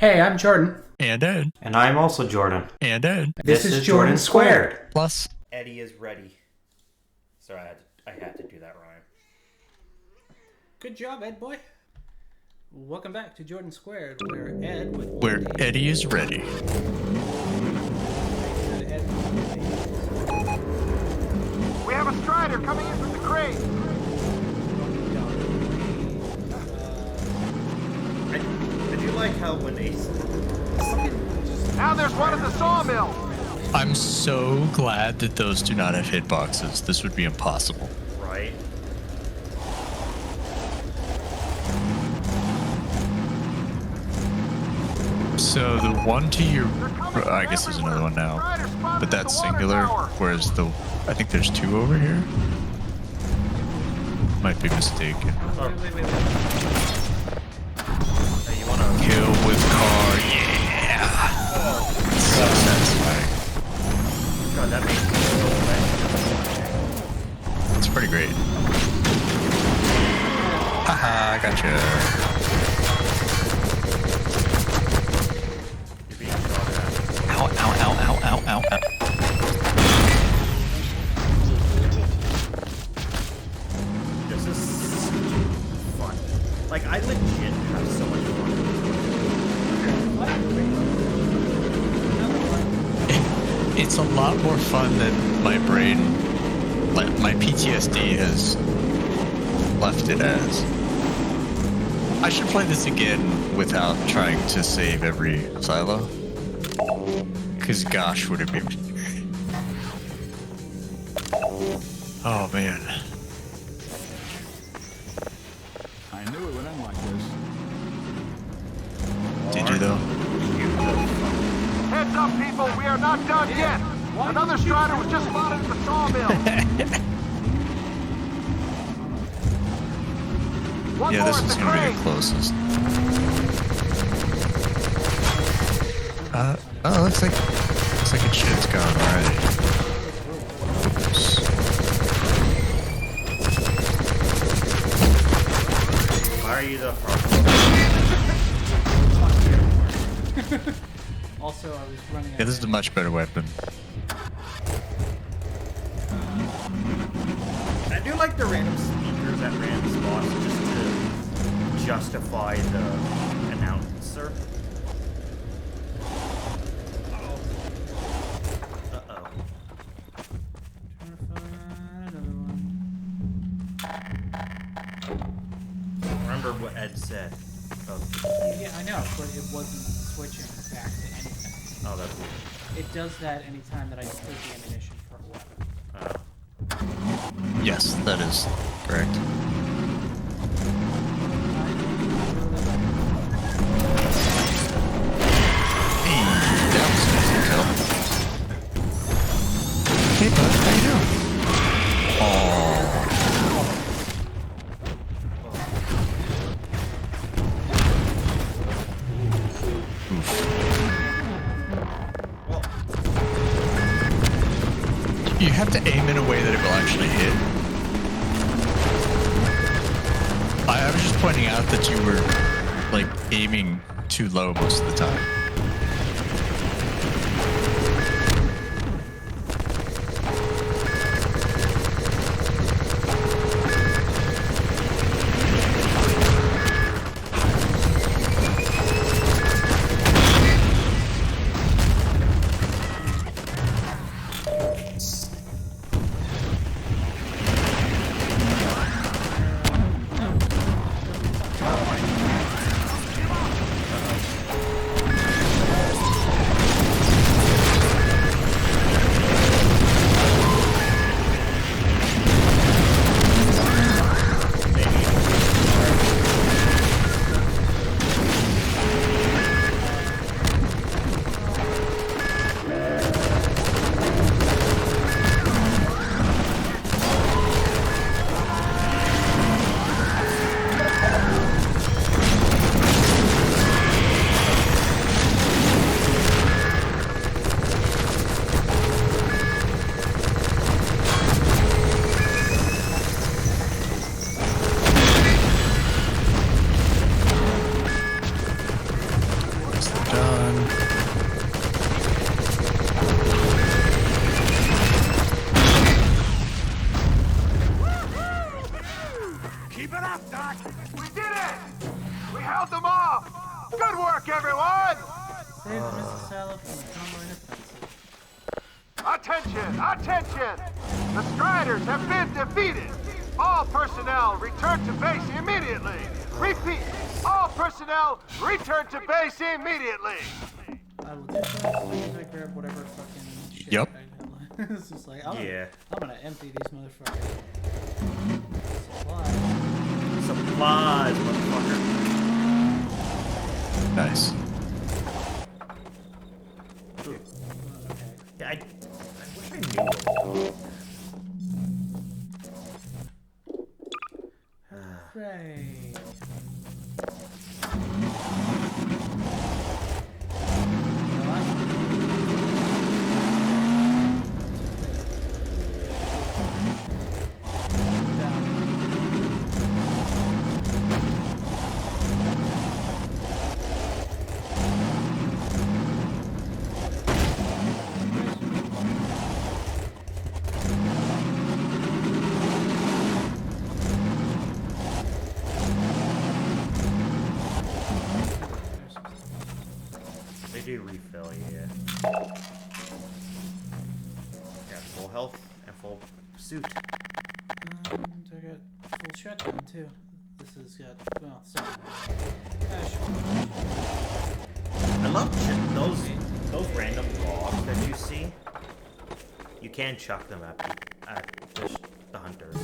Hey, I'm Jordan. And Ed. And I'm also Jordan. And Ed. This is Jordan Squared. Plus. Eddie is ready. Sorry, I had to do that rhyme. Good job, Ed boy. Welcome back to Jordan Squared, where Ed with Where Eddie is ready. We have a Strider coming in from the crate. I do like how when they... Now there's one at the sawmill. I'm so glad that those do not have hitboxes. This would be impossible. Right? So the one to your... I guess there's another one now. But that's singular, whereas I think there's two over here. Might be mistaken. Wait. Hey, you wanna... Kill with car, yeah! So satisfying. God, that makes me so wet. It's pretty great. Haha, gotcha. You're being shot at. Ow, ow, ow, ow, ow, ow, ow. This is fun. Like, I legit have so much fun. It's a lot more fun than my brain, like my PTSD has left it as. I should play this again without trying to save every silo. Cause gosh, would it be... Oh man. I knew it would end like this. Did you though? Heads up, people. We are not done yet. Another Strider was just spotted at the sawmill. One Yeah, more this at is the gonna be crate. the closest. Oh, looks like it shit's gone already. Oops. Why are you the front? Also, I was running Yeah, this is a much better weapon. I do like the random speakers at random spots just to justify the announcer. Uh-oh. Remember what Ed said. Yeah, I know, but it wasn't switching back to anything. Oh, that's weird. It does that anytime that I put the ammunition for a weapon. Yes, that is correct. Hey, that was an easy kill. Hey, bud, how you doing? Oh. You have to aim in a way that it will actually hit. I was just pointing out that you were, like, aiming too low most of the time. luck, everyone! Save Mrs. Sallow from the combine offensive. Attention! Attention! The Striders have been defeated! All personnel return to base immediately! Repeat! All personnel return to base immediately! I will do so as soon as I grab whatever fucking shit. Yep. It's just like, I'm gonna empty these motherfuckers. Supplies. Supplies, motherfucker. Nice. Okay. Yeah, I wish I knew it. Right. They do refill, yeah. Yeah, full health and full suit. I got full shotgun too. This has got, well, some. I love those random logs that you see. You can chuck them at the hunters.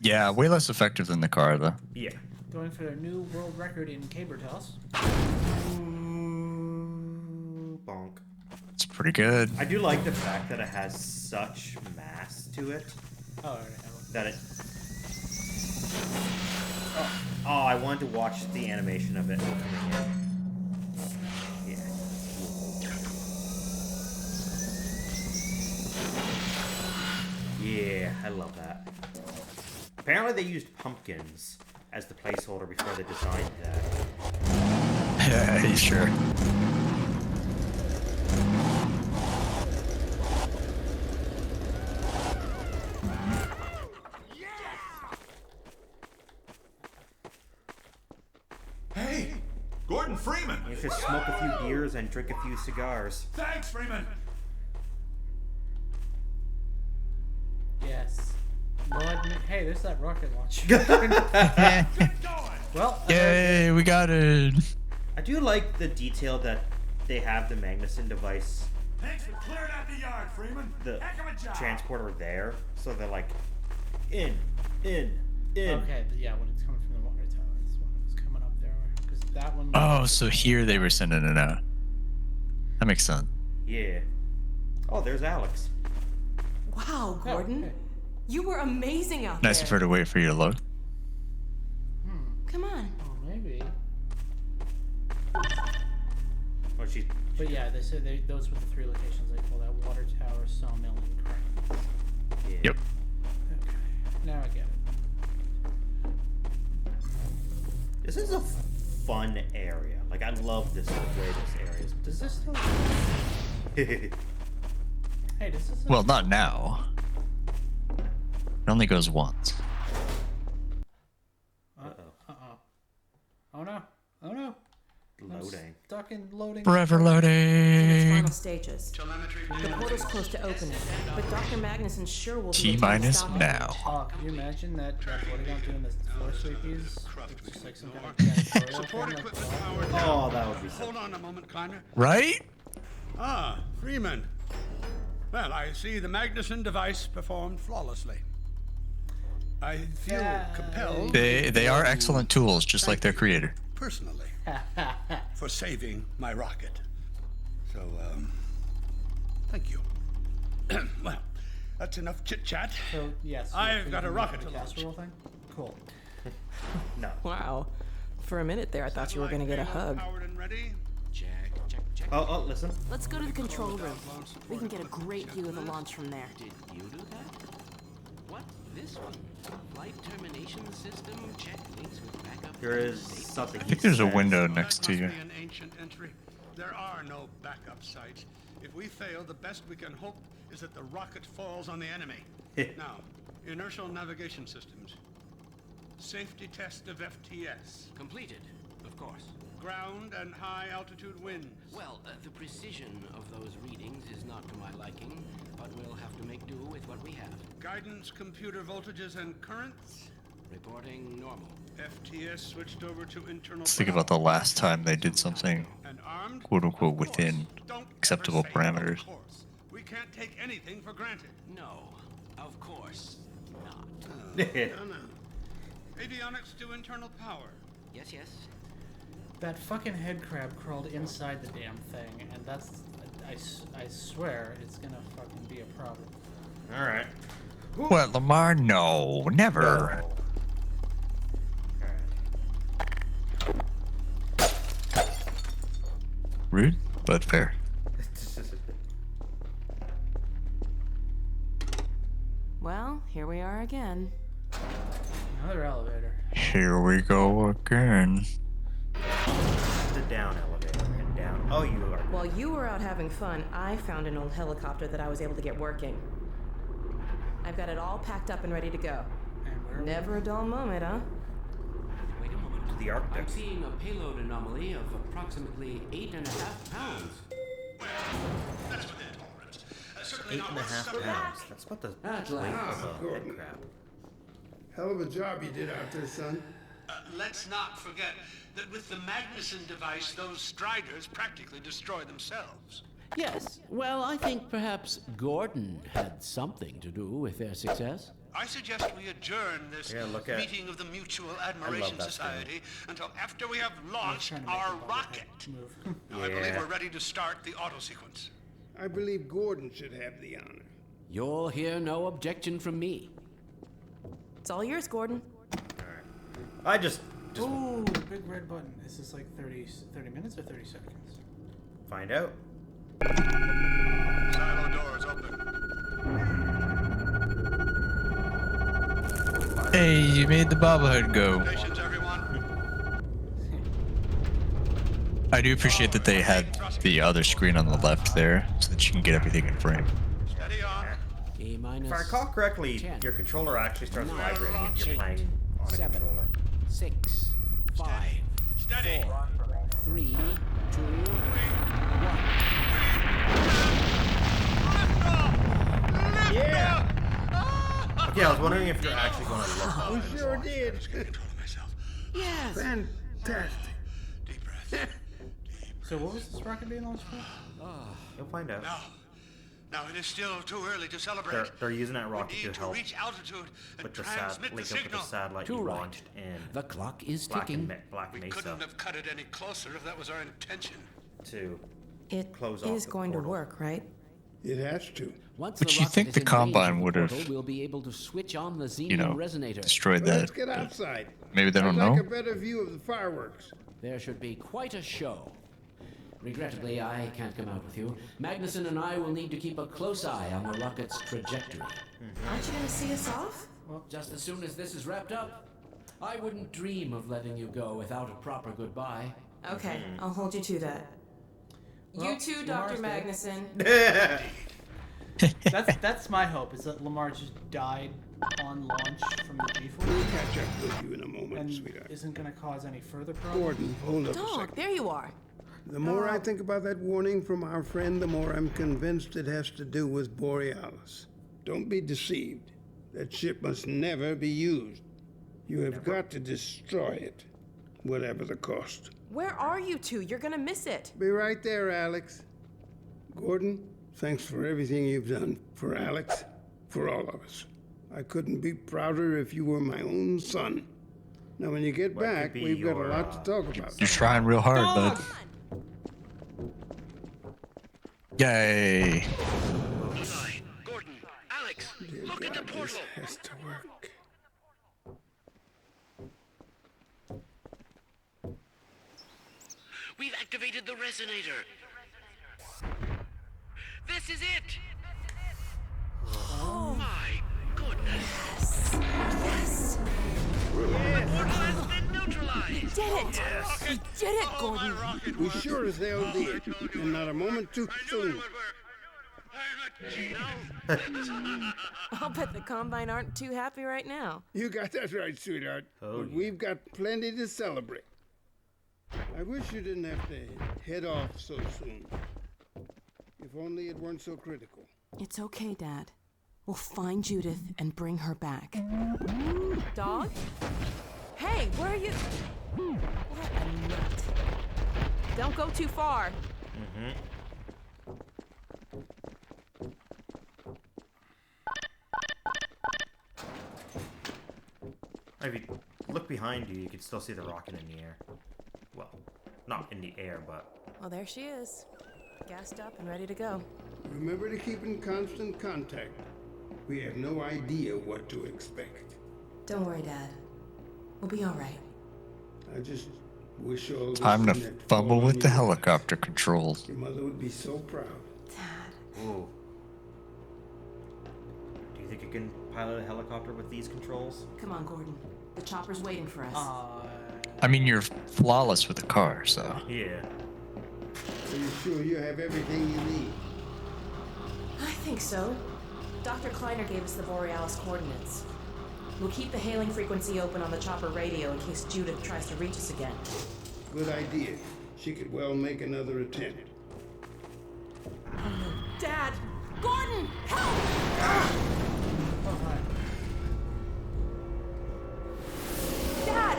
Yeah, way less effective than the car, though. Yeah. Going for their new world record in caber toss. Bonk. It's pretty good. I do like the fact that it has such mass to it Oh, alright. that it. Oh, I wanted to watch the animation of it coming in. Yeah. Yeah, I love that. Apparently they used pumpkins as the placeholder before they designed that. Yeah, sure. Hey, Gordon Freeman. You should smoke a few beers and drink a few cigars. Thanks, Freeman. Yes. Hey, there's that rocket launcher. Get going. Well, Yay, we got it. I do like the detail that they have the Magnuson device, Thanks for clearing out the yard, Freeman. the Heck of a job. transporter there, so they're like, in. okay, yeah, when it's coming from the water tower, that's when it was coming up there. Because that one. Oh, so here they were sending it out. That makes sense. Yeah. Oh, there's Alex. Wow, Oh, Gordon. okay. You were amazing out Nice there. of her to wait for you to load. Come on. Oh, maybe. Oh, she's. But yeah, they said those were the three locations they call that: water tower, sawmill, and crane. Yeah. Yep. Okay, now I get it. This is a fun area. Like, I love this the way this area is. Does this still? Hey, does this? Well, not now. It only goes once. Oh no! Oh no! I'm Loading. stuck in loading. Forever In its loading. final stages. The portal's close to opening, but Dr. Magnuson sure will be T able to minus stop it. now. Oh, can you imagine that floating out doing the floor sweepies? Just like some kind of janitorial Support thing, equipment like, powered Oh, down. that would be so. Hold on a moment, Connor. Right? Ah, Freeman. Well, I see the Magnuson device performed flawlessly. I feel compelled. They are excellent tools, just like their creator. Personally, for saving my rocket. So, thank you. Well, that's enough chit-chat. So yes. I've got a rocket to the launch. casserole thing. Cool. No. Wow. For a minute there, I thought you were going to get a hug. Powered and ready. Oh, listen. Let's go to the control room. We can get a great view of the launch from there. Did you do that? What? This one? Flight termination system check links with backup. There is something. I think there's a window next to Must you. be an ancient entry. There are no backup sites. If we fail, the best we can hope is that the rocket falls on the enemy. Now, inertial navigation systems. Safety test of FTS. Completed, of course. Ground and high altitude winds. Well, the precision of those readings is not to my liking, but we'll have to make do with what we have. Guidance computer voltages and currents. Reporting normal. FTS switched over to internal. Let's think about the last time they did something And armed? quote unquote Of course. within Don't acceptable ever say parameters. of course. We can't take anything for granted. No, of course not. No. Avionics to internal power. Yes, yes. That fucking head crab crawled inside the damn thing, and that's... I swear it's gonna fucking be a problem. Alright. What, Lamar? No, never. Rude, but fair. Well, here we are again. Another elevator. Here we go again. The down elevator and down. Oh, you are. While you were out having fun, I found an old helicopter that I was able to get working. I've got it all packed up and ready to go. And where Never a dull moment, huh? Wait a moment. To the Arctic. I'm seeing a payload anomaly of approximately 8.5 pounds. That's within tolerance. Certainly not worth 8.5 some- pounds. That's what the At weight last. of a head crab. Hell of a job you did out there, son. Let's not forget that with the Magnuson device, those Striders practically destroy themselves. Yes, well, I think perhaps Gordon had something to do with their success. I suggest we adjourn this Yeah, look at- meeting of the Mutual Admiration that Society until after we have launched trying to make our the bubble rocket. head move. Now, I believe Yeah. we're ready to start the auto sequence. I believe Gordon should have the honor. You'll hear no objection from me. It's all yours, Gordon. I just Ooh, big red button. Is this like 30 minutes or 30 seconds? find out. Silo doors open. Hey, you made the bobblehead go. Stations, everyone. I do appreciate that they had the other screen on the left there, so that you can get everything in frame. Steady on. A minus. If I recall correctly, 10, your controller actually starts 9, vibrating if you're 8, playing on a 7, controller. 6, 5, Steady. 4, 3, 2, 1. Okay, I was wondering if you're actually going to look. We sure did. Control myself. Yes. Fantastic. Deep breath. So what was this rocket being launched for? You'll find out. Now it is still too early to celebrate. They're using that We rocket need to help reach altitude and with the transmit the link up with signal. the satellite Too you right. launched in The clock is Black, ticking. Black We Mesa couldn't have cut it any closer if that was our intention. to. It Close off is the going portal. to work, right? It has to. Once But the you rocket think is the in range of Combine the would have, portal, we'll be able to switch on the xenon you know, resonator. destroyed Let's that. get outside. Maybe they don't I'd like know. a better view of the fireworks. There should be quite a show. Regrettably, I can't come out with you. Magnuson and I will need to keep a close eye on the rocket's trajectory. Aren't you going to see us off? Just as soon as this is wrapped up, I wouldn't dream of letting you go without a proper goodbye. Okay, I'll hold you to that. Well, You too, Dr. Lamar's Magnuson. That's my hope, is that Lamar just died on launch from the G-force We'll catch up with you in a moment, and sweetheart. isn't going to cause any further problems. Gordon, hold up a Dog, second. there you are. The more I think about that warning from our friend, the more I'm convinced it has to do with Borealis. Don't be deceived. That ship must never be used. You have got to destroy it, whatever the cost. Where are you two? You're going to miss it. Be right there, Alex. Gordon, thanks for everything you've done for Alex, for all of us. I couldn't be prouder if you were my own son. Now, when you get What could back, be we've got your, a lot to talk about. You're trying real hard, bud. Yay. Eli, Gordon, Alex, Dear look at the God, this portal. has to work. We've activated the resonator. This is it. Oh my goodness. Yes. The portal has been neutralized. Did it. We did it, Oh, my Gordon. rocket We works. sure as hell Oh, I did, told you and it not a moment too I knew it soon. would work. I'll bet the Combine aren't too happy right now. You got that right, sweetheart. Oh, But yeah. we've got plenty to celebrate. I wish you didn't have to head off so soon. If only it weren't so critical. It's okay, Dad. We'll find Judith and bring her back. Dog? Hey, where are you? What a nut. Don't go too far. If you look behind you, you can still see the rocket in the air. Well, not in the air, but... Well, there she is. Gassed up and ready to go. Remember to keep in constant contact. We have no idea what to expect. Don't worry, Dad. We'll be all right. I just wish all this Time to thing had fumble fallen with on the your lap. helicopter controls. Your mother would be so proud. Dad. Ooh. Do you think you can pilot a helicopter with these controls? Come on, Gordon. The chopper's waiting for us. I mean, you're flawless with the car, so. Yeah. Are you sure you have everything you need? I think so. Dr. Kleiner gave us the Borealis coordinates. We'll keep the hailing frequency open on the chopper radio in case Judith tries to reach us again. Good idea. She could well make another attempt. Dad! Gordon! Help! Oh, hi. Dad!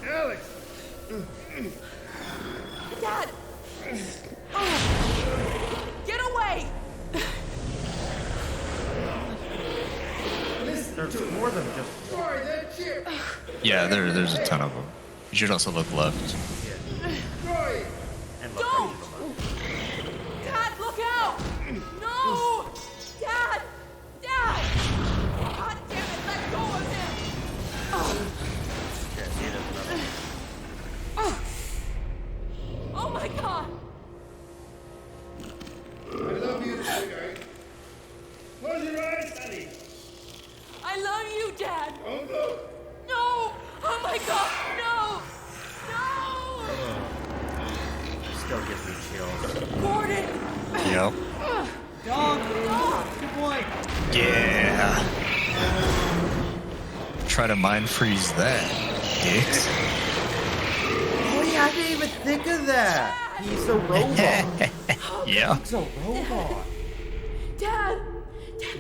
Alex! Dad! Oh. Get away! There's more than just... Boy, that ship! Yeah, there's a ton of them. You should also look left. Boy! And look Don't! right to the left. Dad, look out! No! Dad! Dad! God damn it, let go of him! Oh, Yeah, see, there's another. oh my God! I love you, sweetheart. Close your eyes, honey. I love you, Dad! Don't look. No! Oh my God, no! No! Still gives me chills. Gordon! Yep. Dog! Good boy! Yeah. Try to mind freeze that, dicks. Oh yeah, I didn't even think of that. He's a robot. Yeah. He's a robot. Dad!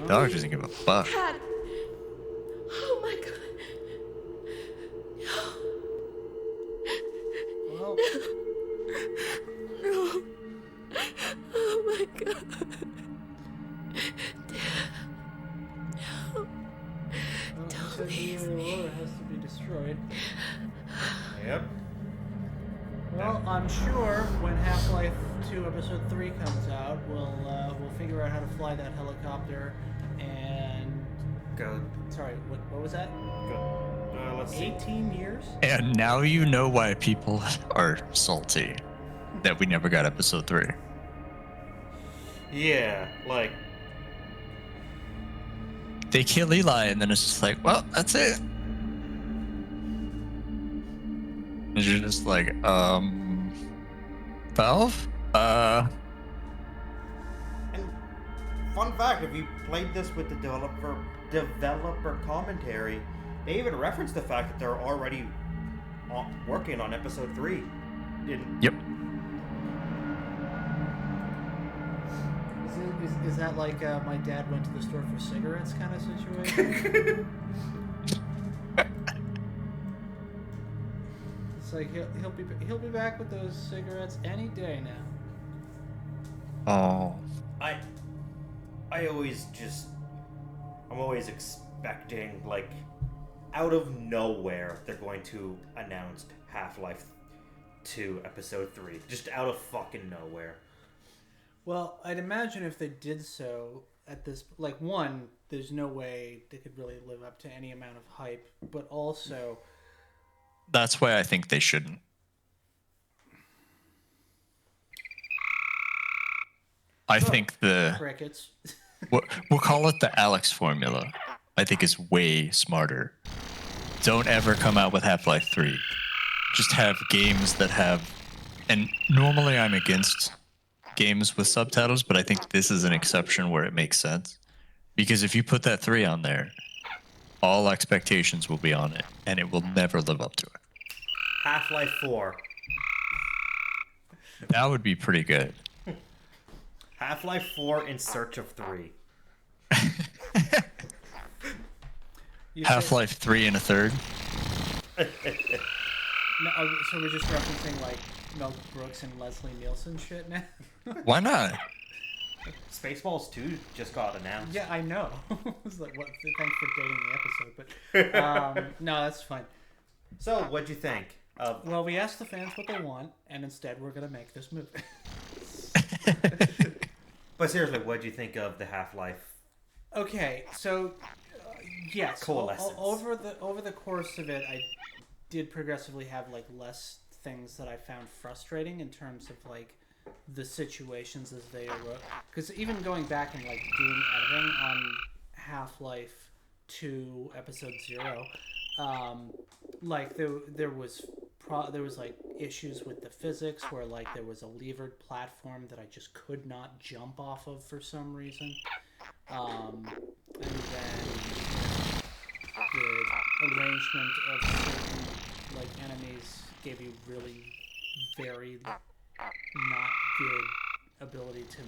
Dog doesn't give a fuck. Dad! Oh my God! Well, No! Oh my God! well he said the Aurora has to be destroyed. Yep. Well, I'm sure when Half-Life 2 Episode 3 comes out, we'll figure out how to fly that helicopter and... Go. Sorry, what was that? Go. Let's see. 18 years? And now you know why people are salty that we never got episode 3. Yeah, like... They kill Eli, and then it's just like, well, that's it. And you're just like, Valve? And fun fact, if you played this with the developer commentary, they even referenced the fact that they're already working on episode 3. Yep. Is that like my dad went to the store for cigarettes kind of situation? It's like he'll be back with those cigarettes any day now. Oh. I always just... I'm always expecting, like, out of nowhere, they're going to announce Half-Life 2 Episode 3. Just out of fucking nowhere. Well, I'd imagine if they did so at this, like, one, there's no way they could really live up to any amount of hype, but also... That's why I think they shouldn't. I think the... Crickets. We'll call it the Alex formula. I think is way smarter. Don't ever come out with Half-Life 3. Just have games that have... And normally I'm against games with subtitles, but I think this is an exception where it makes sense. Because if you put that 3 on there, all expectations will be on it, and it will never live up to it. Half-Life 4. That would be pretty good. Half-Life 4 in search of 3. Half-Life 3 and a third. No, so we're just referencing like Mel Brooks and Leslie Nielsen shit now. Why not? Spaceballs 2 just got announced. Yeah, I know. I was like, what? Thanks for dating the episode, but no, that's fine. So, what'd you think of? Well, we asked the fans what they want, and instead we're gonna make this movie. But seriously, what'd you think of the Half-Life? Okay, so yes, Coalescence. over the course of it, I did progressively have like less things that I found frustrating in terms of like the situations as they arose. Because even going back and like doing editing on Half-Life 2 Episode 0, like there was like issues with the physics where like there was a levered platform that I just could not jump off of for some reason, and then the arrangement of certain like enemies gave you really very not good ability to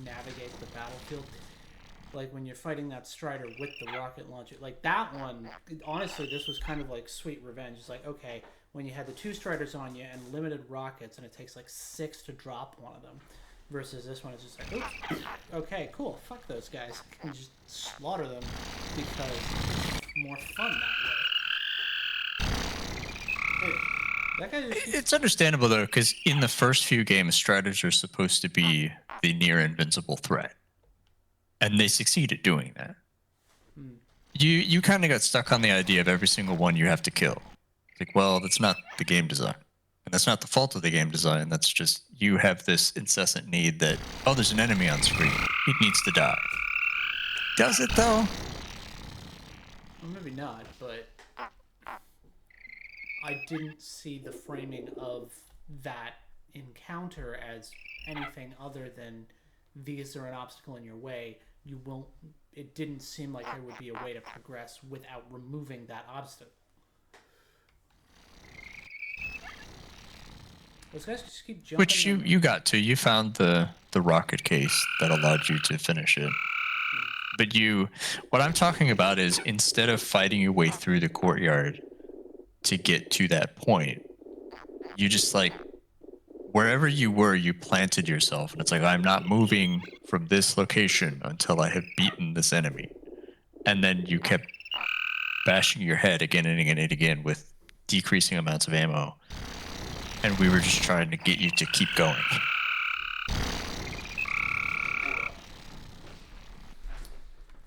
navigate the battlefield. Like when you're fighting that Strider with the rocket launcher, like that one, honestly, this was kind of like sweet revenge. It's like, okay, when you had the 2 Striders on you and limited rockets and it takes like 6 to drop one of them, versus this one is just like, oops, okay, cool, fuck those guys. I can just slaughter them because it's more fun that way. That guy just... It's understandable though, because in the first few games, Striders are supposed to be the near invincible threat. And they succeed at doing that. You kind of got stuck on the idea of every single one you have to kill. Like, well, that's not the game design. And that's not the fault of the game design. That's just you have this incessant need that, oh, there's an enemy on screen. It needs to die. Does it, though? Well, maybe not, but I didn't see the framing of that encounter as anything other than these are an obstacle in your way. You won't. It didn't seem like there would be a way to progress without removing that obstacle. Those guys just keep jumping. Which you got to. You found the rocket case that allowed you to finish it. But what I'm talking about is instead of fighting your way through the courtyard to get to that point, you just like wherever you were, you planted yourself, and it's like, I'm not moving from this location until I have beaten this enemy. And then you kept bashing your head again and again and again with decreasing amounts of ammo. And we were just trying to get you to keep going.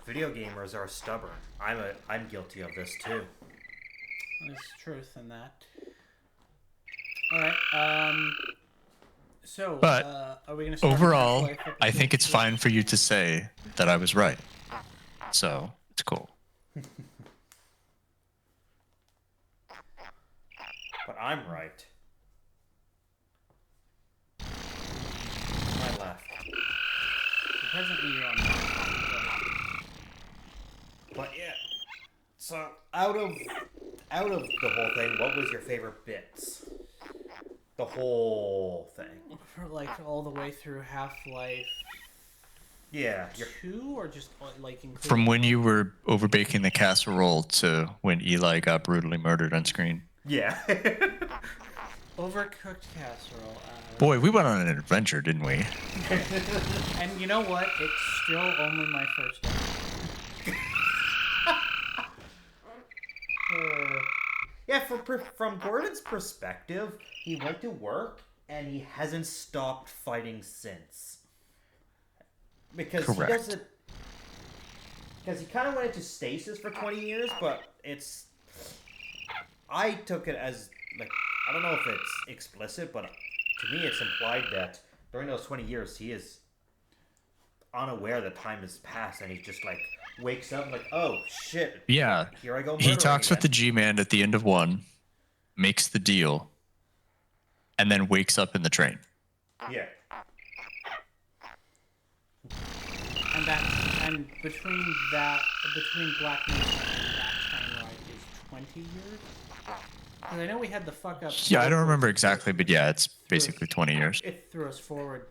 Video gamers are stubborn. I'm guilty of this too. There's truth in that. Alright, so, but are we going to start overall, I think it's fine for you to say that I was right. So, it's cool. But I'm right. I left. Presently you're on. But yeah. So, out of the whole thing, what was your favorite bits? The whole thing. For like all the way through Half-Life. Yeah. 2 or just like including... From when you were overbaking the casserole to when Eli got brutally murdered on screen. Yeah. Overcooked casserole. Boy, we went on an adventure, didn't we? And you know what? It's still only my first day. Yeah, from Gordon's perspective, he went to work and he hasn't stopped fighting since. Because Correct. He doesn't. Because he kind of went into stasis for 20 years, but it's. I took it as like I don't know if it's explicit, but to me it's implied that during those 20 years he is unaware that time has passed, and he just like wakes up like, oh shit. Yeah. Here I go. He talks again. with the G-Man at the end of 1, makes the deal, and then wakes up in the train. Yeah. and between Black Mesa and that train ride is 20 years. Because I know we had the fuck up. Yeah, I don't remember exactly, but yeah, it's basically 20 years. It threw us forward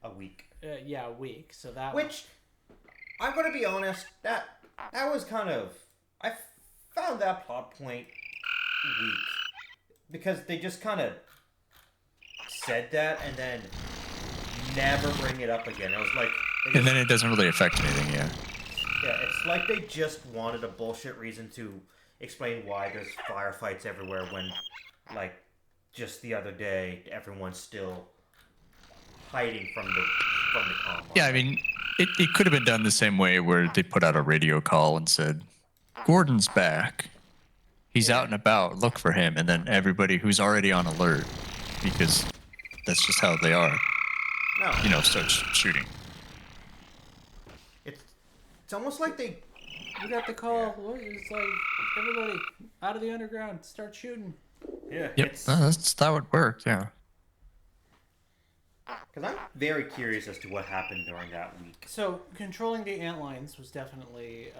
A week. a week. So that Which, I'm gonna be honest, that was kind of... I found that plot point weak. Because they just kind of said that and then never bring it up again. It was like... And then it doesn't really affect anything, yeah. Yeah, it's like they just wanted a bullshit reason to explain why there's firefights everywhere when, like, just the other day, everyone's still hiding from the combine. Yeah, I mean, it could have been done the same way where they put out a radio call and said, Gordon's back. He's out and about. Look for him. And then everybody who's already on alert, because that's just how they are, starts shooting. It's almost like they... You got the call. It's like, everybody out of the underground, start shooting. Yeah. Yep, that would work, yeah. Because I'm very curious as to what happened during that week. So, controlling the antlines was definitely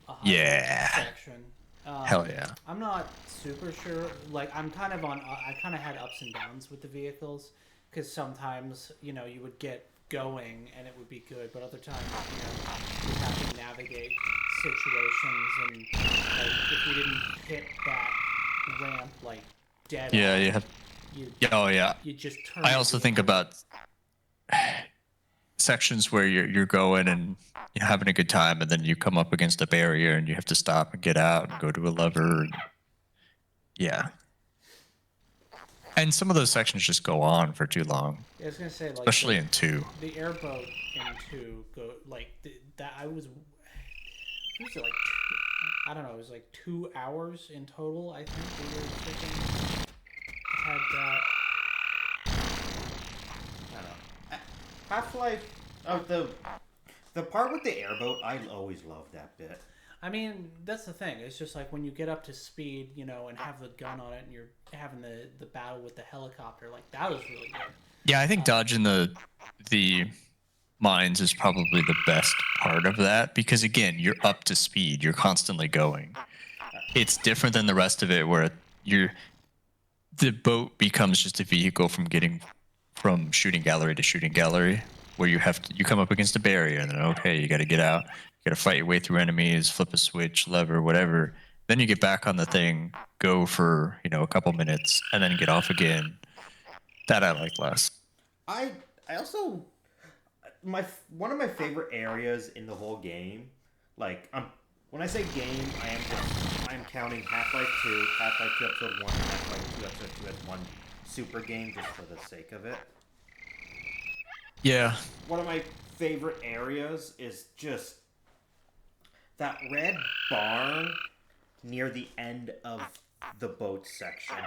a Yeah. section. Hell yeah. I'm not super sure. Like, I kind of had ups and downs with the vehicles. Because sometimes, you would get going and it would be good. But other times, you'd have to navigate situations. And, like, if we didn't hit that ramp, like, dead Yeah, on, you have... Oh, yeah. you just turn. I also think about sections where you're going and you're having a good time, and then you come up against a barrier and you have to stop and get out and go to a lever. And, yeah. And some of those sections just go on for too long. Yeah, I was gonna say, like, especially in 2. The airboat in 2 go like that. What was it like? I don't know. It was like 2 hours in total. I think we were freaking had that. I don't know. Half-Life, the part with the airboat, I always loved that bit. I mean, that's the thing. It's just like when you get up to speed, and have the gun on it, and you're having the battle with the helicopter. Like, that was really good. Yeah, I think dodging the mines is probably the best part of that, because again, you're up to speed. You're constantly going. It's different than the rest of it, where the boat becomes just a vehicle from shooting gallery to shooting gallery, where you come up against a barrier, and then okay, you got to get out. You got to fight your way through enemies, flip a switch, lever, whatever. Then you get back on the thing, go for a couple minutes, and then get off again. That I like less. I also one of my favorite areas in the whole game. Like, when I say game, I'm counting Half-Life 2, Half-Life 2 Episode 1, Half-Life 2 Episode 2 as one super game, just for the sake of it. Yeah. One of my favorite areas is just that red barn near the end of the boat section.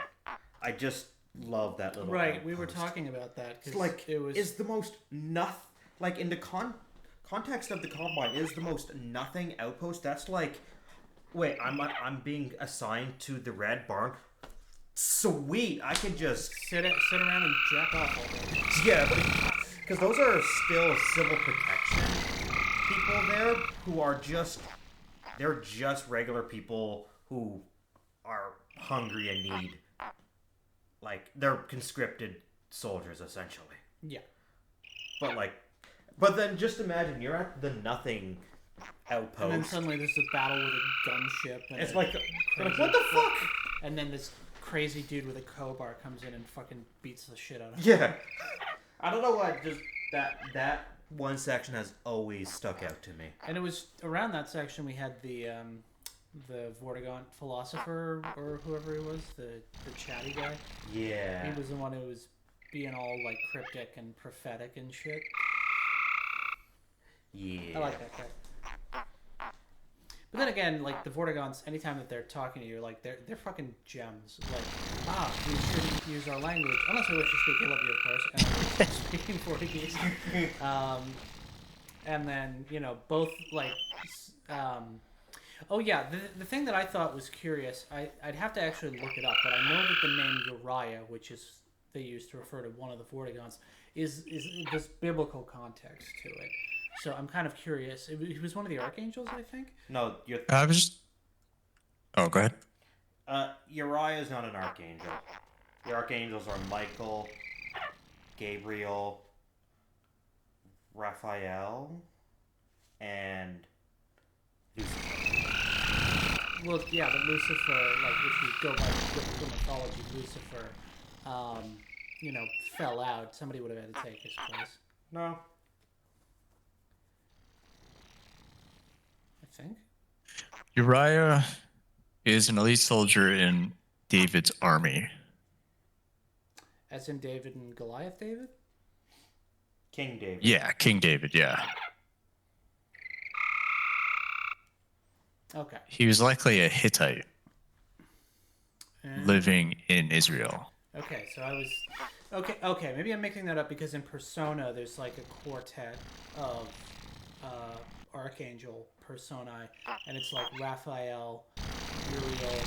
I just love that little Right, we were outpost. talking about that. It's like, it's the most like, in the context of the Combine, it is the most nothing outpost. That's like, wait, I'm being assigned to the red barn. Sweet, I could just sit around and jack off all day. Yeah, because those are still civil protection people there who are they're just regular people who are hungry and need, like, they're conscripted soldiers essentially. Yeah. But then just imagine you're at the nothing outpost. And then suddenly there's a battle with a gunship. And it's like what the fuck? And then this crazy dude with a crowbar comes in and fucking beats the shit out of him. Yeah. I don't know why, just that one section has always stuck out to me. And it was around that section we had the Vortigaunt philosopher, or whoever he was, the chatty guy. Yeah. He was the one who was being all, like, cryptic and prophetic and shit. Yeah. I like that guy. But then again, like, the Vortigaunts, anytime that they're talking to you, like, they're fucking gems. Like, we shouldn't use our language. Unless I wish to speak, I love you, of course. And I'm speaking Portuguese. And then, both, like... oh, yeah, the thing that I thought was curious, I'd have to actually look it up, but I know that the name Uriah, which is they use to refer to one of the Vortigaunts is this biblical context to it. So I'm kind of curious. He was one of the archangels, I think. No, I was just... Oh, go ahead. Uriah is not an archangel. The archangels are Michael, Gabriel, Raphael, and Lucifer. Well, yeah, but Lucifer, like, if you go by biblical mythology, Lucifer, you know, fell out. Somebody would have had to take his place. No. I think. Uriah is an elite soldier in David's army. As in David and Goliath David? King David. Yeah, King David, yeah. Okay. He was likely a Hittite And- living in Israel. Okay, so I was... Okay, maybe I'm making that up because in Persona, there's like a quartet of Archangel personae, and it's like Raphael, Uriel...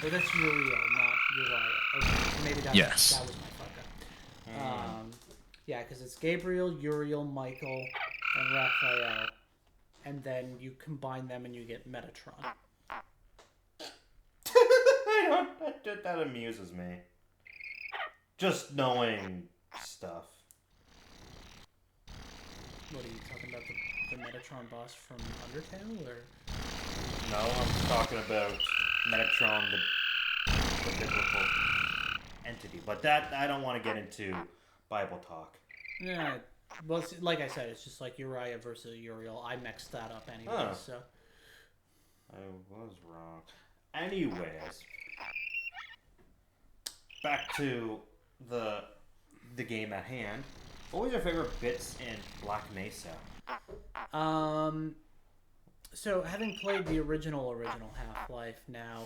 Oh, that's Uriel, not Uriah. Okay, so maybe that was my fuck up. Yeah, because it's Gabriel, Uriel, Michael, and Raphael, and then you combine them and you get Metatron. That amuses me. Just knowing stuff. What are you talking about? The Metatron boss from Undertale, or? No, I'm talking about Metatron, the biblical entity. But that, I don't want to get into Bible talk. Yeah, well, like I said, it's just like Uriah versus Uriel. I mixed that up anyway, so. I was wrong. Anyways, back to the game at hand. What was your favorite bits in Black Mesa? So having played the original Half-Life now,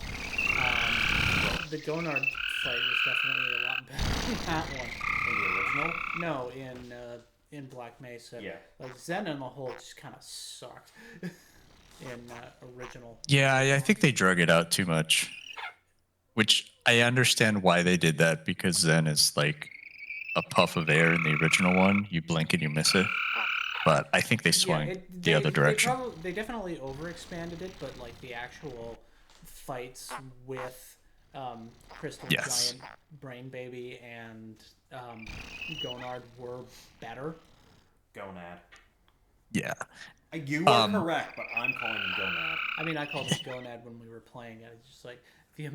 the Gonard fight was definitely a lot better than that one. In the original? No, in Black Mesa. Yeah. Like Zen on the whole just kind of sucked in original. Yeah, I think they drug it out too much. Which I understand why they did that, because Zen is like a puff of air in the original one. You blink and you miss it. But I think they swung the other direction. They definitely overexpanded it, but like the actual fights with Crystal Giant, Brain Baby, and Gonard were better. Gonad. Yeah. You are correct, but I'm calling him Gonad. I mean, I called it Gonad when we were playing it. It's just like the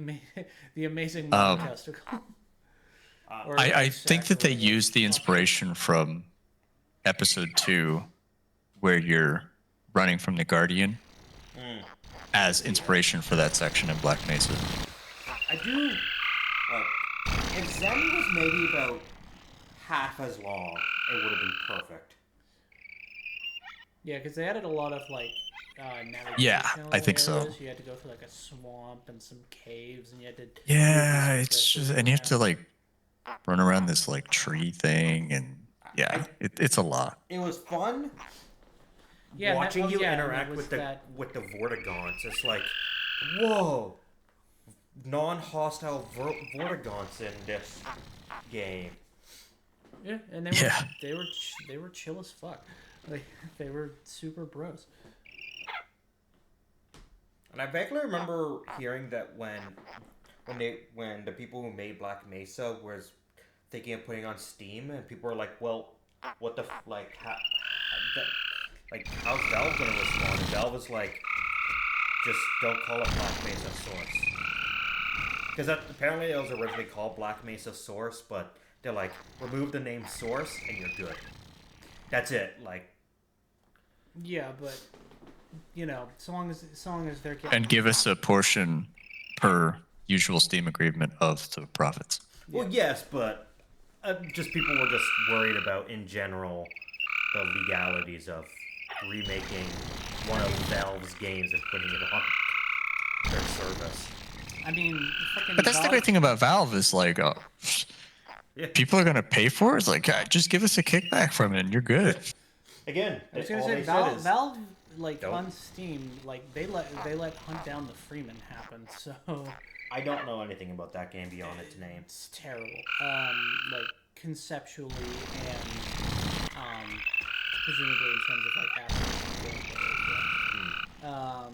amazing testicle. I think that they used the inspiration from episode 2, where you're running from the Guardian, as inspiration for that section in Black Mesa. I do. Like, if Zen was maybe about half as long, it would have been perfect. Yeah, because they added a lot of like navigation. Yeah, I think areas. so. You had to go through like a swamp and some caves, and you had to. Yeah, it's just, and you have to like run around this like tree thing, and yeah, it's a lot. It was fun. Yeah, watching you yeah, interact with the Vortigaunts. It's like, whoa, non-hostile Vortigaunts in this game. Yeah, and they were chill as fuck. Like they were super bros. And I vaguely remember hearing that when the people who made Black Mesa was thinking of putting on Steam, and people were like, "Well, what the how's Valve gonna respond?" And Valve was like, "Just don't call it Black Mesa Source," because apparently it was originally called Black Mesa Source, but they're like, remove the name Source and you're good. That's it. Like, yeah, but you know, so long as they're getting... And give us a portion per usual Steam agreement of the profits. Well, yes, but just people were just worried about, in general, the legalities of remaking one of Valve's games and putting it on their service. I mean, fucking but that's the great thing about Valve is like, people are gonna pay for it. It's like, just give us a kickback from it, and you're good. Again, I was gonna say Valve like on Steam, like they let Hunt Down the Freeman happen. So I don't know anything about that game beyond its name. It's terrible. Like conceptually and presumably in terms of like aspects of gameplay.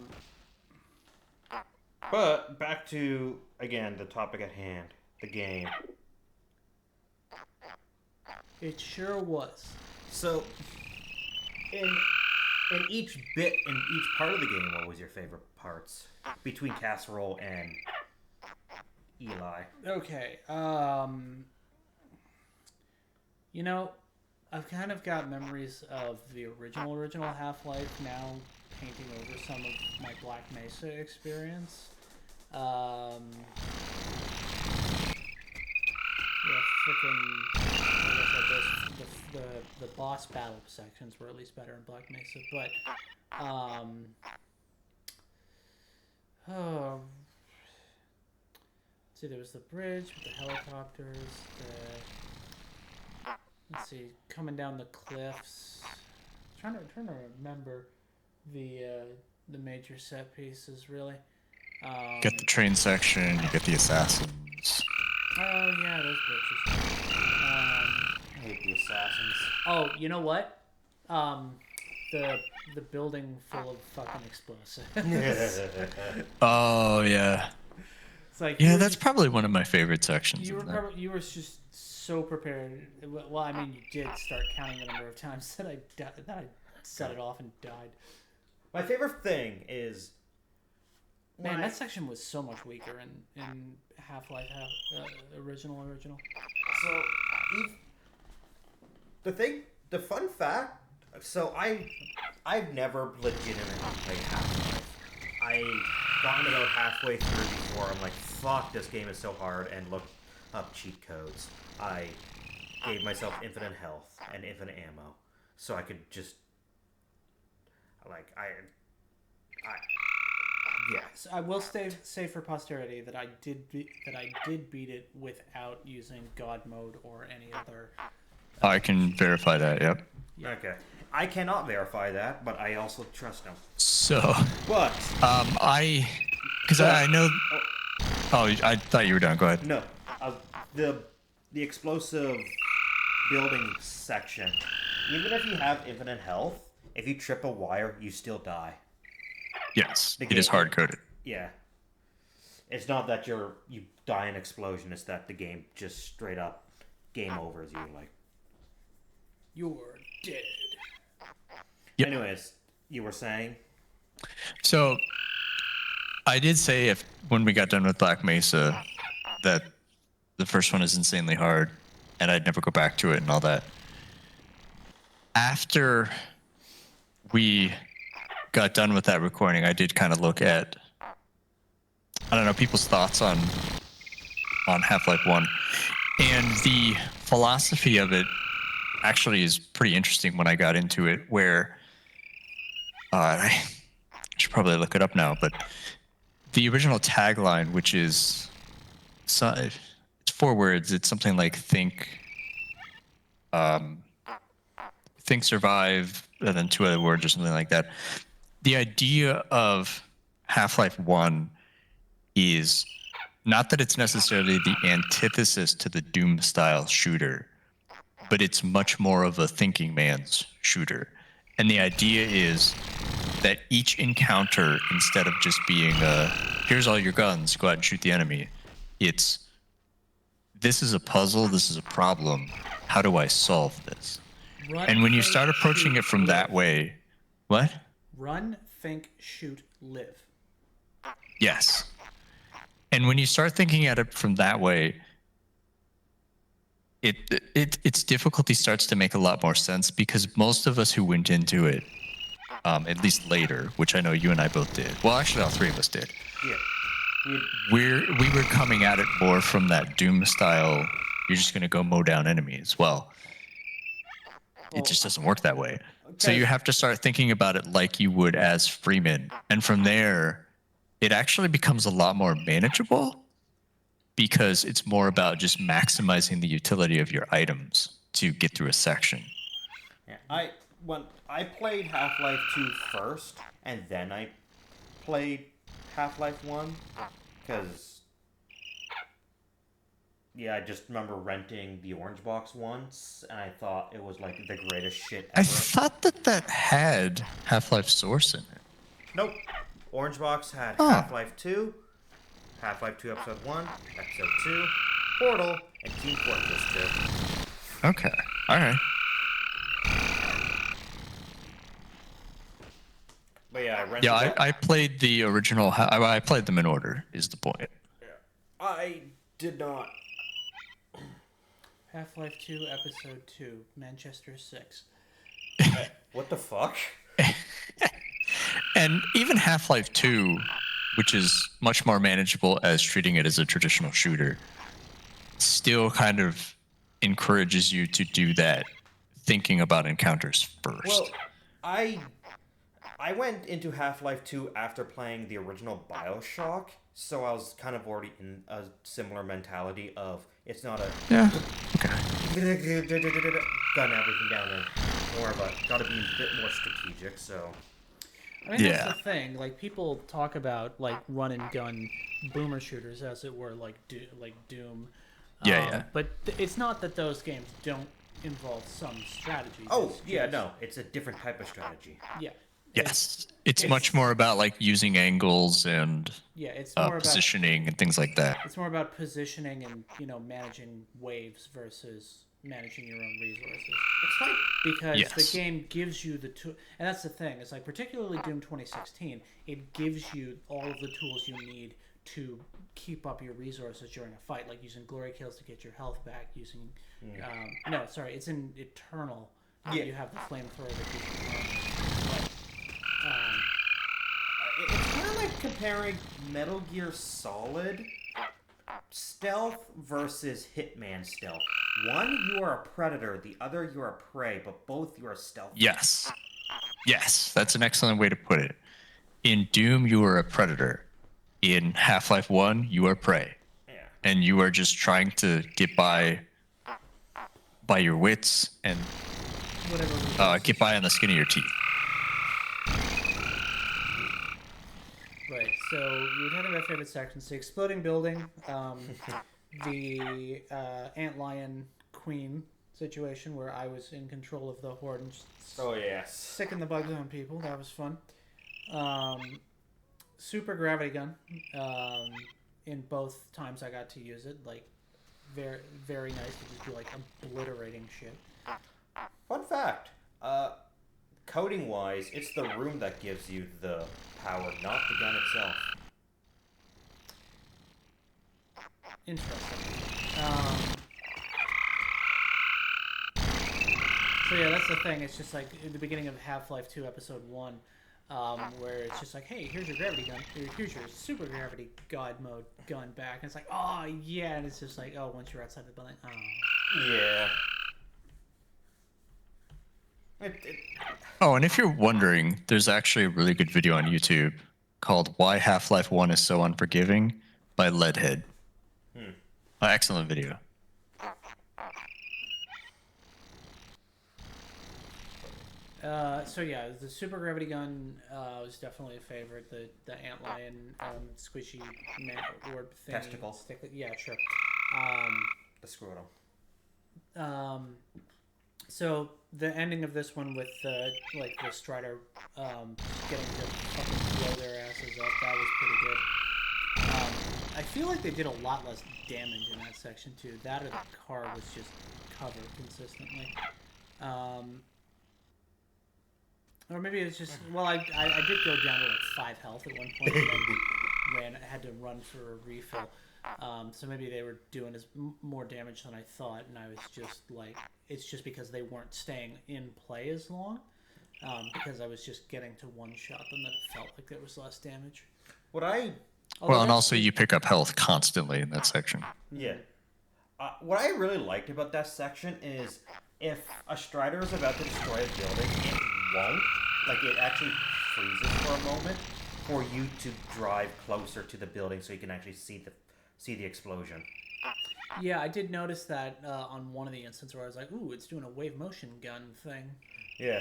But back to again the topic at hand, the game. It sure was. So, in each bit, in each part of the game, what was your favorite parts between Casserole and Eli? Okay. You know, I've kind of got memories of the original Half-Life now painting over some of my Black Mesa experience. Yeah, freaking. The boss battle sections were at least better in Black Mesa, but see, there was the bridge with the helicopters. Let's see, coming down the cliffs. Trying to remember the major set pieces really. You get the train section. You get the assassins. Oh yeah, those bitches. I hate the assassins. Oh, you know what? The building full of fucking explosives. Oh yeah. It's like Yeah, that's probably one of my favorite sections. you in were there. you were just so prepared. Well, I mean, you did start counting the number of times that I set it off and died. My favorite thing is Man, that section was so much weaker in Half-Life original. So, the fun fact. So I've never legitimately played Half-Life. I gotten about halfway through before I'm like, fuck, this game is so hard, and looked up cheat codes. I gave myself infinite health and infinite ammo, so I could just yeah. So I will say for posterity that I did beat it without using God mode or any other. I can verify that. Yep. Yeah. Okay. I cannot verify that, but I also trust him. So, But I know. Oh, I thought you were done. Go ahead. no, the explosive building section. Even if you have infinite health, if you trip a wire, you still die. Yes, The it is game- hard coded. Yeah. It's not that you die in explosion. It's that the game just straight up game overs you. Like. You're dead. Yep. Anyways, you were saying. So, I did say when we got done with Black Mesa that the first one is insanely hard, and I'd never go back to it and all that. After we got done with that recording, I did kind of look at, I don't know, people's thoughts on Half-Life 1. And the philosophy of it actually is pretty interesting when I got into it, where I should probably look it up now, but the original tagline, which is, it's 4 words, it's something like think, survive, and then 2 other words or something like that. The idea of Half-Life 1 is not that it's necessarily the antithesis to the Doom-style shooter, but it's much more of a thinking man's shooter. And the idea is that each encounter, instead of just being here's all your guns, go out and shoot the enemy, it's this is a puzzle, this is a problem, how do I solve this? And when you start approaching it from that way, what? Run, think, shoot, live. Yes. And when you start thinking at it from that way, its difficulty starts to make a lot more sense, because most of us who went into it, at least later, which I know you and I both did. Well, actually, all 3 of us did. Yeah. We were coming at it more from that Doom style. You're just going to go mow down enemies. Well, it just doesn't work that way. So you have to start thinking about it like you would as Freeman. And from there, it actually becomes a lot more manageable, because it's more about just maximizing the utility of your items to get through a section. Yeah, when I played Half-Life 2 first, and then I played Half-Life 1, because Yeah, I just remember renting the Orange Box once, and I thought it was like the greatest shit I ever. thought that had Half-Life Source in it. Nope. Orange Box had Oh. Half-Life 2, Half-Life 2 Episode 1, Episode 2, Portal, and Team Fortress 2. Okay. All right. But yeah, I rented Yeah, that. I played the original. I played them in order. Is the point? I did not. Half-Life 2, Episode 2, Manchester 6. What the fuck? And even Half-Life 2, which is much more manageable as treating it as a traditional shooter, still kind of encourages you to do that, thinking about encounters first. Well, I went into Half-Life 2 after playing the original BioShock, so I was kind of already in a similar mentality of it's not a Yeah. Okay. gun everything down and more of a gotta be a bit more strategic. So I mean, Yeah. that's the thing. Like, people talk about, like, run-and-gun boomer shooters, as it were, like Doom. Yeah. But it's not that those games don't involve some strategy. oh It's yeah, just- no, it's a different type of strategy. Yeah. Yes. It's much more about like using angles and Yeah, it's more about positioning and things like that. it's more about positioning and, you know, managing waves versus managing your own resources. It's like Because Yes. the game gives you the tool, and that's the thing. It's like, particularly Doom 2016, it gives you all of the tools you need to keep up your resources during a fight, like using glory kills to get your health back, using no, sorry, it's in Eternal. Yeah. You have the flamethrower that gives you armor. But, it's kind of like comparing Metal Gear Solid stealth versus Hitman stealth. One, you are a predator; the other, you are a prey. But both, you are stealth. Yes. Yes, that's an excellent way to put it. In Doom, you are a predator. In Half-Life 1, you are prey. Yeah. And you are just trying to get by your wits and whatever. get by on the skin of your teeth. Right, so you were talking about favorite sections. The exploding building, the antlion queen situation where I was in control of the horde and Oh yes. sicking the bugs on people. That was fun. Super gravity gun. In both times I got to use it, like very very nice to just do like obliterating shit. Fun fact. Coding wise, it's the room that gives you the power, not the gun itself. Interesting. So yeah, that's the thing. It's just like in the beginning of Half-Life 2 Episode 1, where it's just like, hey, here's your gravity gun. Here's your super gravity god mode gun back. And it's like, oh, yeah. And it's just like, oh, once you're outside the building, oh. Yeah. Oh, and if you're wondering, there's actually a really good video on YouTube called Why Half-Life 1 is So Unforgiving by Leadhead. Excellent video. So yeah, the super gravity gun was definitely a favorite. The antlion squishy orb thing. Testicle. Yeah, sure. The scrotum. So the ending of this one with the Strider getting to fucking blow their asses up, that was pretty good. I feel like they did a lot less damage in that section too. That or the car was just covered consistently. Or maybe it's just, well, I did go down to like 5 health at one point and then had to run for a refill. So maybe they were doing more damage than I thought, and I was just like, it's just because they weren't staying in play as long, because I was just getting to one shot them that it felt like there was less damage. Well, and also you pick up health constantly in that section. Yeah. What I really liked about that section is if a Strider is about to destroy a building, it won't. Like, it actually freezes for a moment for you to drive closer to the building so you can actually see the explosion. Yeah, I did notice that on one of the instances where I was like, ooh, it's doing a wave motion gun thing. Yeah.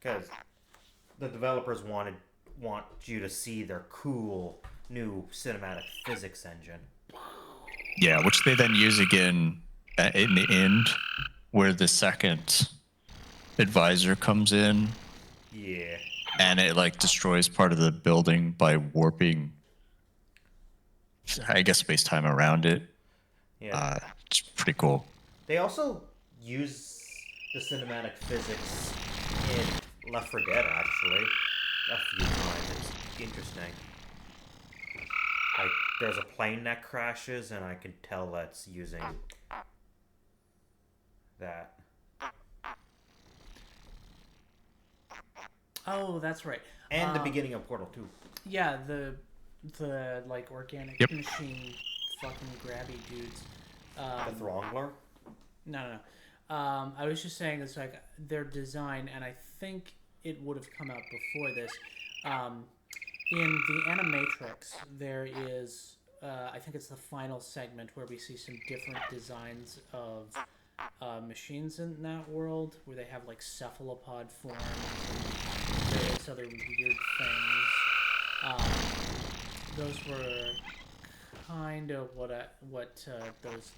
Because the developers want you to see their cool new cinematic physics engine. Yeah, which they then use again in the end, where the second advisor comes in. Yeah. And it like destroys part of the building by warping, I guess, space time around it. Yeah. It's pretty cool. They also use the cinematic physics in Left 4 Dead, actually, a few times. It's interesting. Like, there's a plane that crashes, and I can tell that's using that. Oh, that's right. And the beginning of Portal 2. Yeah, the like organic Yep. machine fucking grabby dudes. The Throngler? No. I was just saying it's like their design, and I think it would have come out before this. In the Animatrix, there is, I think it's the final segment where we see some different designs of machines in that world, where they have like cephalopod forms and various other weird things. Those were kind of what those.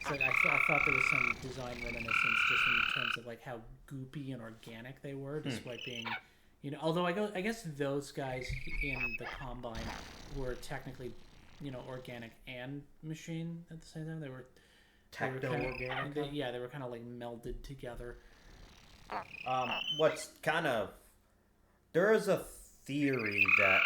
It's like I thought there was some design reminiscence just in terms of like how goopy and organic they were, despite being, Although I guess those guys in the Combine were technically, organic and machine at the same time. They were Techno-organic? They were kind of like melded together. What's kind of... There is a theory that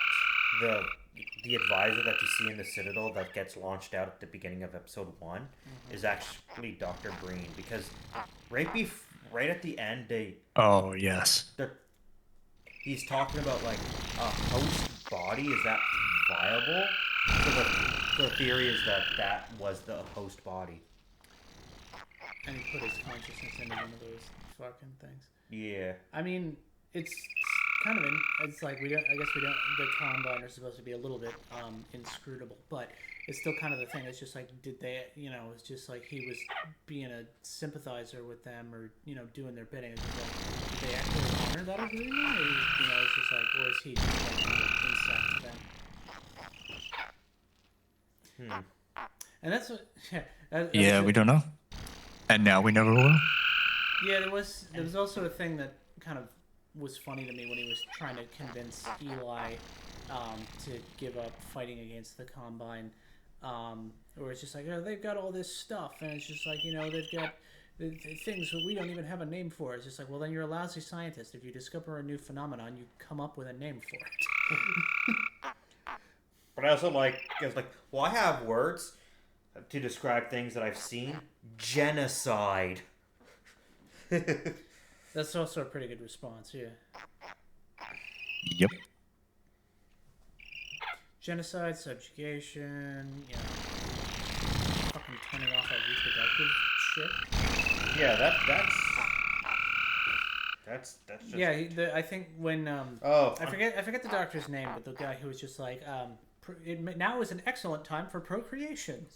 the advisor that you see in the Citadel that gets launched out at the beginning of episode 1 is actually Dr. Breen, because right at the end, Oh, yes. he's talking about like a host body. Is that viable? So the theory is that was the host body. And he put his consciousness into one of those fucking things. Yeah. I mean, it's kind of it's like I guess we don't. The Combine are supposed to be a little bit inscrutable, but it's still kind of the thing. It's just like, did they? It's just like he was being a sympathizer with them, or doing their bidding. It's just like, did they actually honor that agreement, or it's just like, or is he just like an insect to them? And that's what. Yeah, we don't know. And now we never will. Yeah, there was also a thing that kind of was funny to me when he was trying to convince Eli to give up fighting against the Combine. Or it's just like, they've got all this stuff, and it's just like, they've got things that we don't even have a name for. It's just like, well, then you're a lousy scientist. If you discover a new phenomenon, you come up with a name for it. But I also well, I have words to describe things that I've seen. Genocide. That's also a pretty good response, yeah. Yep. Genocide, subjugation, fucking turning off our reproductive shit. Yeah, that's just... Yeah, I think when I forget the doctor's name, but the guy who was just like now is an excellent time for procreation.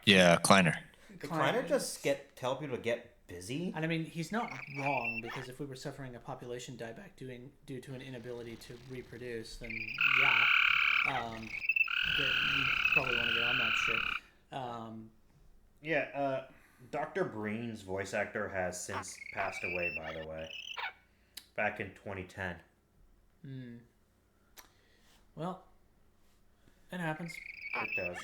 Yeah, Kleiner. Did Kleiner just tell people to get busy? And I mean, he's not wrong, because if we were suffering a population dieback due to an inability to reproduce, then you probably want to get on that shit. Dr. Breen's voice actor has since passed away, by the way. Back in 2010. Well, it happens. It does.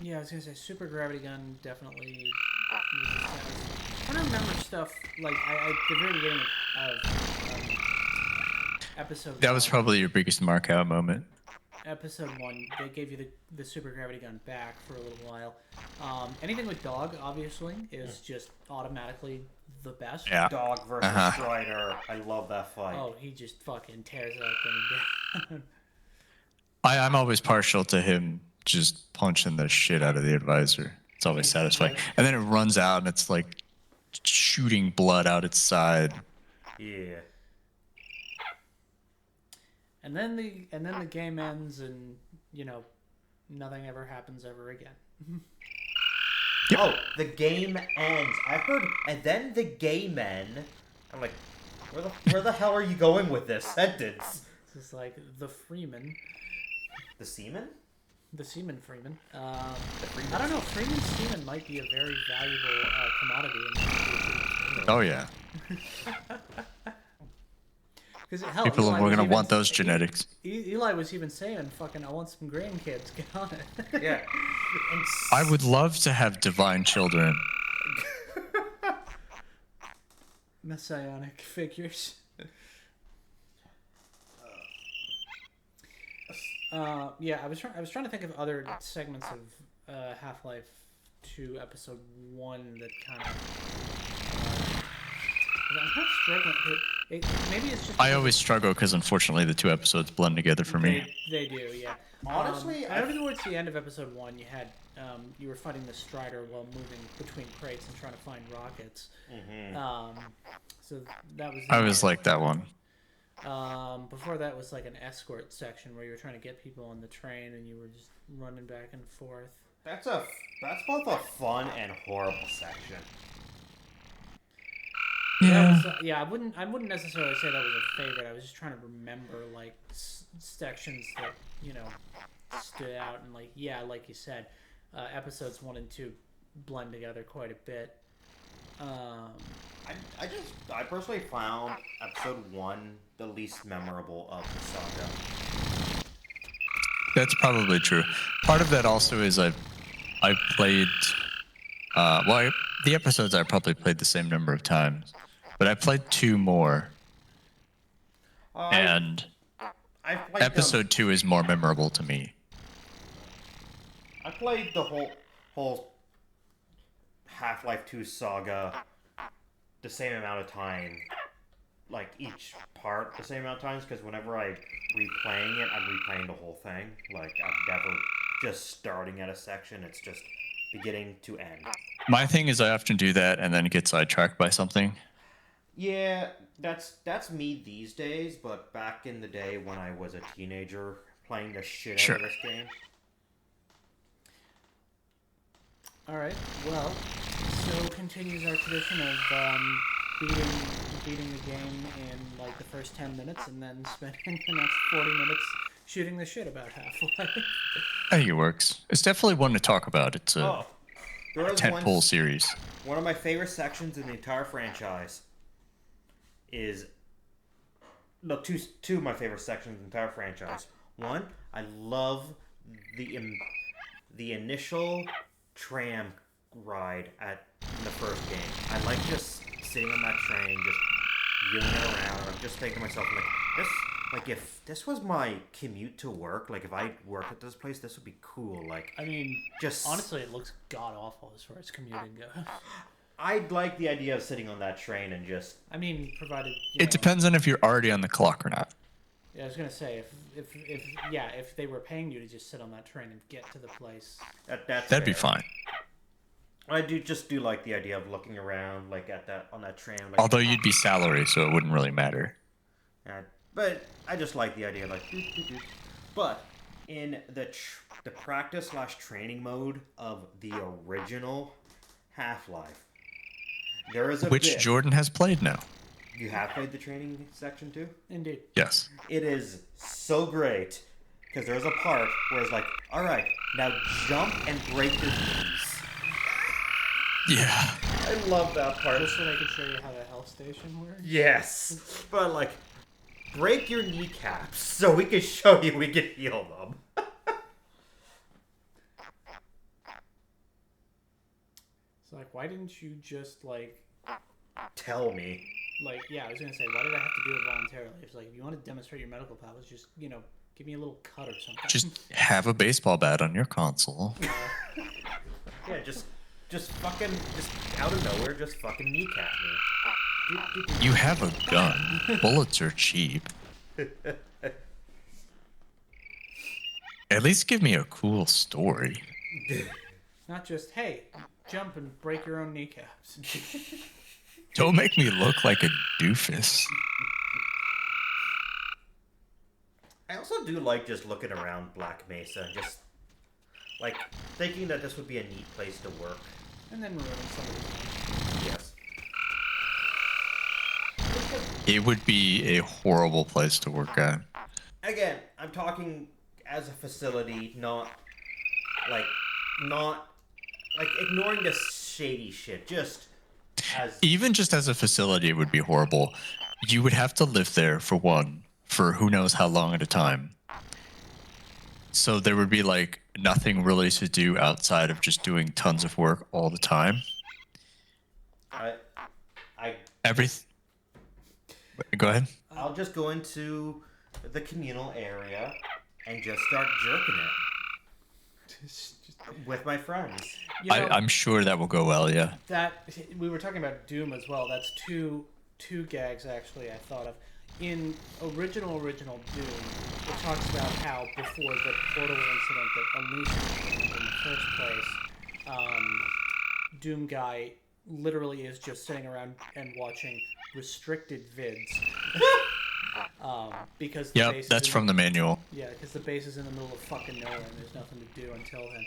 Yeah, I was gonna say super gravity gun definitely. I don't remember stuff like the very beginning of episode. That was probably your biggest mark-out moment. Episode 1, they gave you the super gravity gun back for a little while. Anything with Dog, obviously, is just automatically the best. Yeah. Dog versus Strider. I love that fight. Oh, he just fucking tears that thing down. I'm always partial to him just punching the shit out of the advisor. It's always satisfying. And then it runs out and it's like shooting blood out its side. Yeah. And then the game ends, and nothing ever happens ever again. Yep. Oh, the game ends. I heard, and then the gay men I'm like, where the hell are you going with this sentence? This is like the Freeman. The seaman? The seaman Freeman. I don't know. Freeman's semen might be a very valuable commodity in the future. Oh yeah. Hell, People Eli are was gonna even- want those genetics. Eli was even saying, "Fucking, I want some grandkids. Get on it." Yeah. And I would love to have divine children. Messianic figures. Yeah, I was trying to think of other segments of Half-Life 2 Episode 1 that kind of. I'm kind of struggling. Maybe it's just. I always struggle because unfortunately the two episodes blend together for me. They do, yeah. Honestly, I remember towards the end of Episode 1, you had you were fighting the Strider while moving between crates and trying to find rockets. So that was. I was like that one. Before that was like an escort section where you were trying to get people on the train and you were just running back and forth. that's both a fun and horrible section. Yeah, I wouldn't necessarily say that was a favorite. I was just trying to remember like sections that stood out and like you said, episodes 1 and 2 blend together quite a bit. I personally found episode 1 the least memorable of the saga. That's probably true. Part of that also is I played the episodes I probably played the same number of times, but I played 2 more. And I played episode 2 is more memorable to me. I played the whole Half-Life 2 saga the same amount of time, like each part the same amount of times, because whenever I'm replaying it, I'm replaying the whole thing. Like, I'm never just starting at a section, it's just beginning to end. My thing is I often do that and then get sidetracked by something. Yeah, that's me these days, but back in the day when I was a teenager playing the shit out of this game. Alright, well, so continues our tradition of beating the game in like the first 10 minutes and then spending the next 40 minutes shooting the shit about Half-Life. I think it works. It's definitely one to talk about. It's a tentpole series. One of my favorite sections in the entire franchise is... No, two of my favorite sections in the entire franchise. One, I love the initial tram ride in the first game. I like just sitting on that train, just viewing it around. I'm just thinking to myself, if this was my commute to work, like if I worked at this place, this would be cool. Like, I mean, just honestly, it looks god awful as far as commuting goes. I'd like the idea of sitting on that train and just. I mean, provided. It depends on if you're already on the clock or not. Yeah, I was gonna say if they were paying you to just sit on that train and get to the place, that'd be fine. I do like the idea of looking around, like on that train. Like, although you'd be salary, so it wouldn't really matter. But I just like the idea, like. But in the practice/training mode of the original Half-Life, there is a which bit. Jordan has played now. You have played the training section too? Indeed. Yes. It is so great because there's a part where it's like, all right, now jump and break your knees. Yeah. I love that part. Just so they can show you how the health station works. Yes, but like, break your kneecaps so we can show you we can heal them. It's like, why didn't you just like tell me? Like, yeah, I was gonna say, why did I have to do it voluntarily? It's like, if you want to demonstrate your medical powers, just give me a little cut or something. Just have a baseball bat on your console. Yeah, just out of nowhere, just fucking kneecap me. You have a gun. Bullets are cheap. At least give me a cool story. Not just, hey, jump and break your own kneecaps. Don't make me look like a doofus. I also do like just looking around Black Mesa and just like thinking that this would be a neat place to work. And then ruining somebody's life. Yes. It would be a horrible place to work at. Again, I'm talking as a facility, not ignoring the shady shit. Just as Even just as a facility, it would be horrible. You would have to live there for who knows how long at a time. So there would be like nothing really to do outside of just doing tons of work all the time. Go ahead. I'll just go into the communal area and just start jerking it with my friends. You know, I'm sure that will go well. Yeah. that we were talking about Doom as well. That's two gags actually I thought of. In original Doom, it talks about how before the portal incident that unleashed it in the first place, Doom guy literally is just sitting around and watching restricted vids. Because the base that's from the manual. Yeah, because the base is in the middle of fucking nowhere and there's nothing to do until then.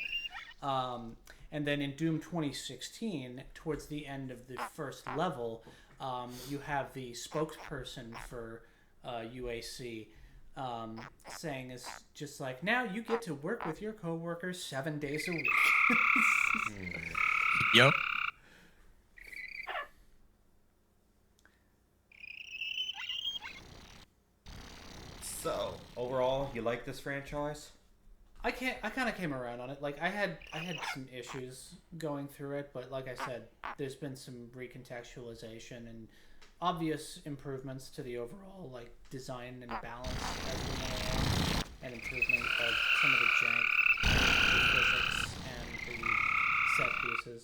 And then in Doom 2016, towards the end of the first level, you have the spokesperson for UAC saying is just like, now you get to work with your coworkers 7 days a week. Yep. So, overall, you like this franchise? I kind of came around on it. Like I had some issues going through it, but like I said, there's been some recontextualization and obvious improvements to the overall like design and balance as we went along, and improvement of some of the jank, the physics, and the set pieces.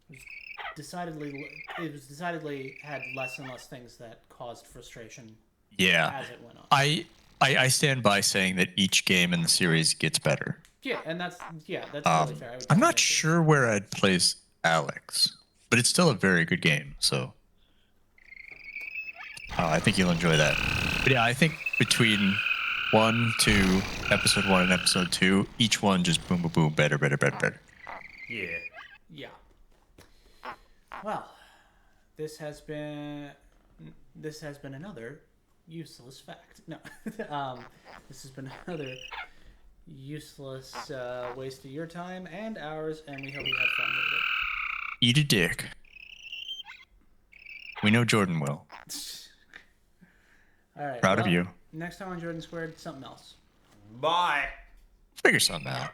It was decidedly had less and less things that caused frustration. Yeah. As it went on. I stand by saying that each game in the series gets better. Yeah, and that's totally fair. I'm not sure where I'd place Alex, but it's still a very good game. So I think you'll enjoy that. But yeah, I think between episode 1 and episode 2, each one just boom, boom, boom, better. Yeah. Yeah. Well, this has been another useless fact. No, this has been another useless waste of your time and ours, and we hope you had fun with it. Eat a dick. We know Jordan will. All right. Proud of you. Next time on Jordan Squared, something else. Bye. Figure something out.